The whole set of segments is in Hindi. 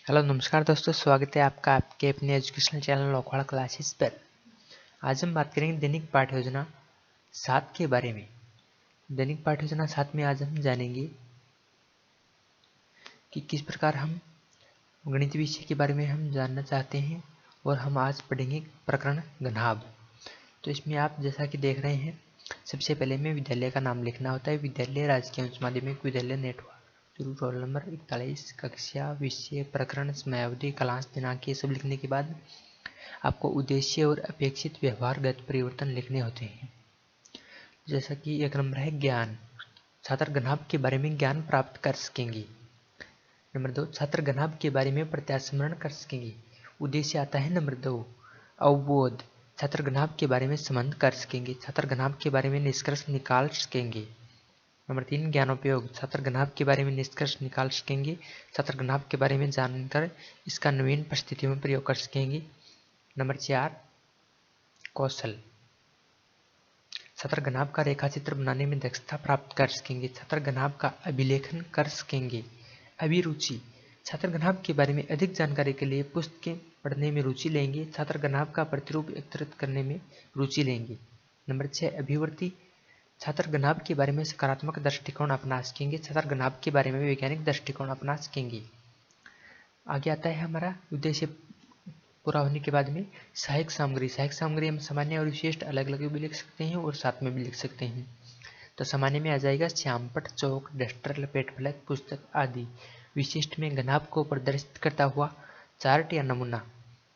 हेलो नमस्कार दोस्तों, स्वागत है आपका आपके अपने एजुकेशनल चैनल लोखवाड़ा क्लासेस पर। आज हम बात करेंगे दैनिक पाठ्य योजना 7 के बारे में। दैनिक पाठ्य योजना 7 में आज हम जानेंगे कि किस प्रकार हम गणित विषय के बारे में हम जानना चाहते हैं और हम आज पढ़ेंगे प्रकरण घनाभ। तो इसमें आप जैसा कि देख रहे हैं, सबसे पहले में विद्यालय का नाम लिखना होता है। विद्यालय राजकीय उच्च माध्यमिक विद्यालय नेटवर्क, रोल नंबर 41, कक्षा, विषय, प्रकरण, समयावधि, क्लास, दिनांक, ये सब लिखने के बाद आपको उद्देश्य और अपेक्षित व्यवहारगत परिवर्तन लिखने होते हैं। जैसा कि एक नंबर है ज्ञान, छात्र घनाभ के बारे में ज्ञान प्राप्त कर सकेंगे। नंबर 2, छात्र घनाभ के बारे में प्रत्यास्मरण कर सकेंगे। उद्देश्य आता है नंबर 2, अवबोध, छात्र घनाभ के बारे में संबंध कर सकेंगे। छात्र घनाभ के बारे में निष्कर्ष निकाल सकेंगे। नंबर 3, ज्ञानोपयोग, छात्र घनाभ के बारे में निष्कर्ष निकाल सकेंगे। छात्र घनाभ के बारे में जानकर इसका नवीन परिस्थितियों में प्रयोग कर सकेंगे। नंबर 4, कौशल, छात्र घनाभ का रेखाचित्र बनाने में दक्षता प्राप्त कर सकेंगे। छात्र घनाभ का अभिलेखन कर सकेंगे। अभिरुचि, छात्र घनाभ के बारे में अधिक जानकारी के लिए पुस्तकें पढ़ने में रुचि लेंगे। छात्र घनाभ का प्रतिरूप एकत्रित करने में रुचि लेंगे। नंबर 6, अभिवृत्ति, छात्र घनाभ के बारे में सकारात्मक दृष्टिकोण अपना सकेंगे। छात्र घनाभ के बारे में वैज्ञानिक दृष्टिकोण अपना सकेंगे। आगे आता है हमारा उद्देश्य पूरा होने के बाद में सहायक सामग्री। सहायक सामग्री हम सामान्य और विशिष्ट अलग अलग भी लिख सकते हैं और साथ में भी लिख सकते हैं। तो सामान्य में आ जाएगा श्यामपट्ट, चौक, डस्टर, लपेट फलक, पुस्तक आदि। विशिष्ट में घनाभ को प्रदर्शित करता हुआ चार्ट या नमूना,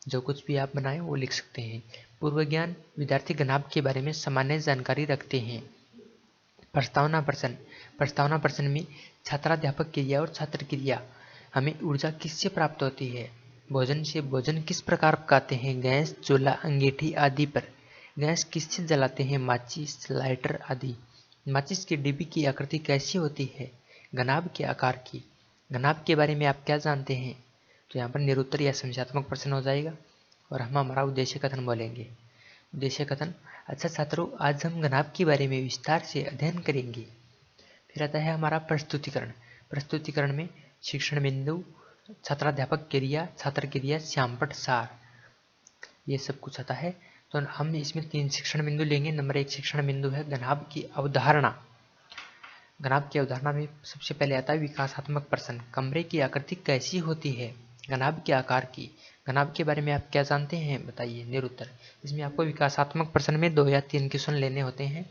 जो कुछ भी आप बनाएं वो लिख सकते हैं। पूर्व ज्ञान, विद्यार्थी घनाभ के बारे में सामान्य जानकारी रखते हैं। प्रस्तावना प्रश्न, प्रस्तावना प्रश्न में छात्राध्यापक क्रिया और छात्र क्रिया, हमें ऊर्जा किससे प्राप्त होती है। भोजन से, भोजन किस प्रकार पकाते हैं। गैस, चूल्हा, अंगीठी आदि पर। गैस किससे जलाते हैं। माचिस, लाइटर आदि। माचिस की डिब्बी की आकृति कैसी होती है। घनाभ के आकार की। घनाभ के बारे में आप क्या जानते हैं। तो यहाँ पर निरुत्तर या संख्यात्मक प्रश्न हो जाएगा और हम हमारा उद्देश्य कथन बोलेंगे। उद्देश्य कथन, अच्छा छात्रों, आज हम घनाभ के बारे में विस्तार से अध्ययन करेंगे। फिर आता है हमारा प्रस्तुतिकरण। प्रस्तुतिकरण में शिक्षण बिंदु, छात्राध्यापक क्रिया, छात्र क्रिया, श्यामपट्ट, सार, ये सब कुछ आता है। तो हम इसमें 3 शिक्षण बिंदु लेंगे। नंबर 1 शिक्षण बिंदु है घनाभ की अवधारणा। घनाभ की अवधारणा में सबसे पहले आता है विकासात्मक प्रश्न, कमरे की आकृति कैसी होती है। घनाभ के आकार की। घनाभ के बारे में आप क्या जानते हैं बताइए। निरुत्तर। इसमें आपको विकासात्मक प्रश्न में 2 या 3 क्वेश्चन लेने होते हैं।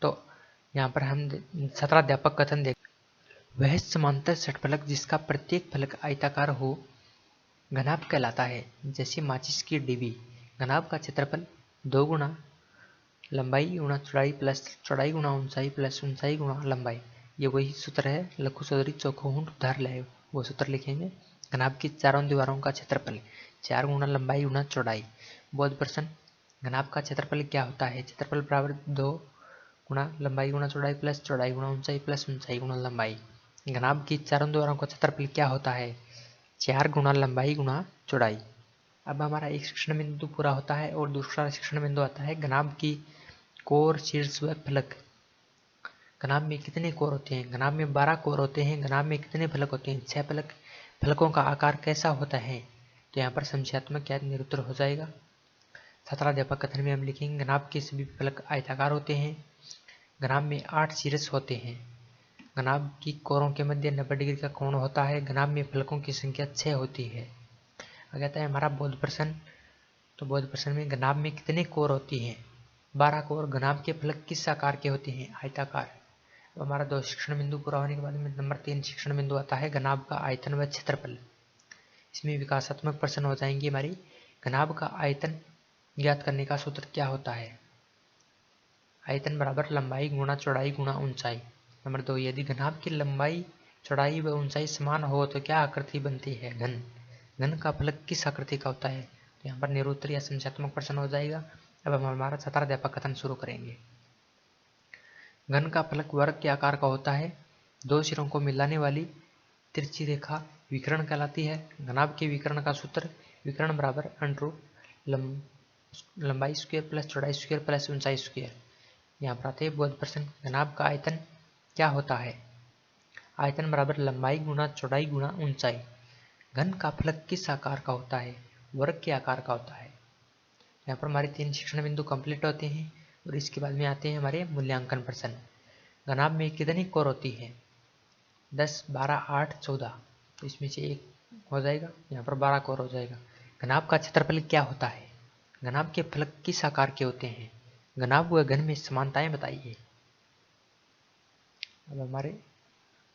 तो यहाँ पर हम छात्राध्यापक कथन देख, वह समांतर षटफलक जिसका प्रत्येक फलक आयताकार हो घनाभ कहलाता है। जैसे माचिस की डिब्बी। घनाभ का क्षेत्रफल 2 गुना लंबाई गुणा चौड़ाई प्लस चौड़ाई गुणा ऊंचाई प्लस ऊंचाई गुणा लंबाई। ये वही सूत्र है, लघु चौधरी चौकोहूंट उधार लाए, वो सूत्र लिखेंगे। घनाभ की चारों दीवारों का क्षेत्रफल 4 गुना लंबाई गुणा चौड़ाई। बोध प्रश्न, घनाभ का क्षेत्रफल क्या होता है। क्षेत्रफल बराबर 2 गुणा लंबाई गुणा चौड़ाई प्लस चौड़ाई गुणा ऊंचाई प्लस ऊंचाई गुणा लंबाई। घनाभ की चारों दीवारों का क्षेत्रफल क्या होता है। 4 गुना लंबाई गुणा चौड़ाई। अब हमारा एक शिक्षण बिंदु पूरा होता है और दूसरा शिक्षण बिंदु आता है घनाभ की कोर, शीर्ष व फलक। घनाभ में कितने कोर होते हैं। घनाभ में 12 कोर होते हैं। घनाभ में कितने फलक होते हैं। 6 फलक। फलकों का आकार कैसा होता है। तो यहाँ पर संख्यात्मक या निरुत्तर हो जाएगा। छात्राध्यापक कथन में हम लिखेंगे घनाभ के सभी फलक आयताकार होते हैं। घनाभ में 8 शीर्ष होते हैं। घनाभ की कोरों के मध्य 90 डिग्री का कोण होता है। घनाभ में फलकों की संख्या 6 होती है। आगे आता है हमारा बोध प्रश्न। तो बोध प्रश्न में घनाभ में कितने कोर होती हैं। 12 कोर। घनाभ के फलक किस आकार के होते हैं। आयताकार। तो हमारा 2 शिक्षण बिंदु पूरा होने के बाद में नंबर 3 शिक्षण बिंदु आता है घनाभ का आयतन व क्षेत्रफल। इसमें विकासात्मक प्रश्न हो जाएंगे हमारी। घनाभ का आयतन ज्ञात करने का सूत्र क्या होता है। आयतन बराबर लंबाई गुणा चौड़ाई गुणा ऊंचाई। नंबर 2, यदि घनाभ की लंबाई, चौड़ाई व ऊंचाई समान हो तो क्या आकृति बनती है। घन। घन का फलक किस आकृति का होता है। तो यहाँ पर निरुत्तर या संख्यात्मक प्रश्न हो जाएगा। अब हम हमारा छात्राध्यापक कथन शुरू करेंगे। घन का फलक वर्ग के आकार का होता है। 2 सिरों को मिलाने वाली तिरछी रेखा विकर्ण कहलाती है। घनाभ के विकर्ण का सूत्र, विकर्ण बराबर अंडरूट लंबाई स्क्वायर प्लस चौड़ाई स्क्वायर प्लस ऊंचाई स्क्वायर। यहाँ पर आते हैं बोध प्रश्न, घनाभ का आयतन क्या होता है। आयतन बराबर लंबाई गुणा चौड़ाई गुणा ऊंचाई। घन का फलक किस आकार का होता है? वर्ग के आकार का होता है। यहाँ पर हमारे 3 शिक्षण बिंदु कंप्लीट होते हैं और इसके बाद में आते हैं हमारे मूल्यांकन प्रश्न। घनाभ में कितनी कोर होती है? 10, 12, 8, 14। तो इसमें से एक हो जाएगा, यहाँ पर 12 कोर हो जाएगा। घनाभ का क्षेत्रफल क्या होता है? घनाभ के फलक किस आकार के होते हैं? घनाभ व घन में समानताएं बताइए। अब हमारे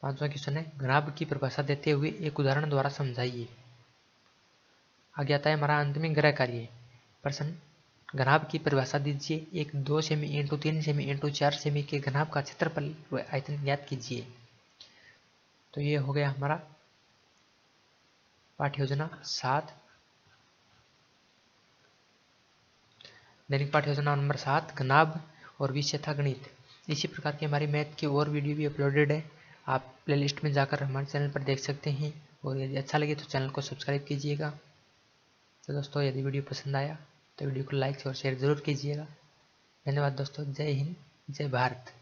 5वां क्वेश्चन है, घनाभ की परिभाषा देते हुए एक उदाहरण द्वारा समझाइए। आगे आता है हमारा अंत में गृह कार्य। प्रश्न, घनाभ की परिभाषा दीजिए। एक 2 semi into 3 semi into 4 semi के घनाभ का क्षेत्रफल व आयतन ज्ञात कीजिए। तो ये हो गया हमारा पाठ्य योजना 7, दैनिक पाठ्य योजना नंबर 7, घनाभ और विषय था गणित। इसी प्रकार की हमारी मैथ की और वीडियो भी अपलोडेड है, आप प्लेलिस्ट में जाकर हमारे चैनल पर देख सकते हैं। और यदि अच्छा लगे तो चैनल को सब्सक्राइब कीजिएगा। तो दोस्तों, यदि वीडियो पसंद आया तो वीडियो को लाइक और शेयर जरूर कीजिएगा। धन्यवाद दोस्तों। जय हिंद, जय भारत।